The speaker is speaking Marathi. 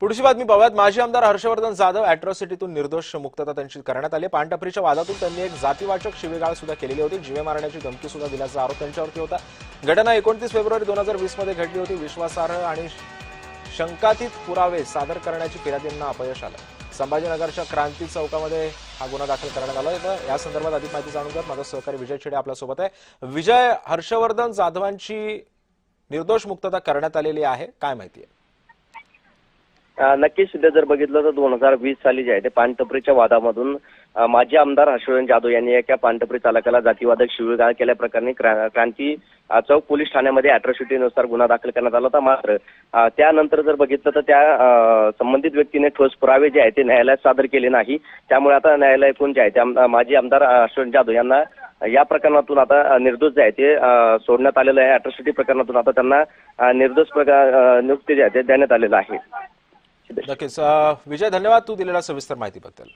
पुढची बातमी पाहूयात। माजी आमदार हर्षवर्धन जाधव अॅट्रॉसिटीतून निर्दोष मुक्तता त्यांची करण्यात आली। पानटपरीच्या वादातून त्यांनी एक जातीवाचक शिवीगाळ सुद्धा केलेली होती। जीवे मारण्याची धमकी सुद्धा दिल्याचा आरोप त्यांच्यावरती होता। घटना 29 फेब्रुवारी 2020 मध्ये घडली होती। विश्वासार्ह आणि शंकातीत पुरावे सादर करण्याची फिर्यादींना अपयश आलं। संभाजीनगरच्या क्रांती चौकामध्ये हा गुन्हा दाखल करण्यात आला होता। या संदर्भात अधिक माहिती जाणून घेऊयात। माझा सहकारी विजय छेडे आपल्यासोबत आहे। विजय, हर्षवर्धन जाधवांची निर्दोष मुक्तता करण्यात आलेली आहे, काय माहिती आहे? नक्कीच जर बघितलं तर 2020 साली जे आहे ते पानटपरीच्या वादामधून माजी आमदार हर्षवर्धन जाधव यांनी एका पानटपरी चालकाला जातीवादक शिवीगाळ केल्याप्रकरणी क्रांती चौक पोलीस ठाण्यामध्ये अॅट्रॉसिटीनुसार गुन्हा दाखल करण्यात आला होता। मात्र त्यानंतर जर बघितलं तर त्या संबंधित व्यक्तीने ठोस पुरावे जे आहे ते न्यायालयात सादर केले नाही। त्यामुळे आता न्यायालयातून जे आहे ते माजी आमदार हर्षवर्धन जाधव यांना या प्रकरणातून आता निर्दोष जे आहे ते सोडण्यात आलेलं आहे। अॅट्रॉसिटी प्रकरणातून आता त्यांना निर्दोष नियुक्ती जे आहे ते देण्यात आलेलं आहे। नक्कीच विजय, धन्यवाद तू दिलेल्या सविस्तर माहितीबद्दल।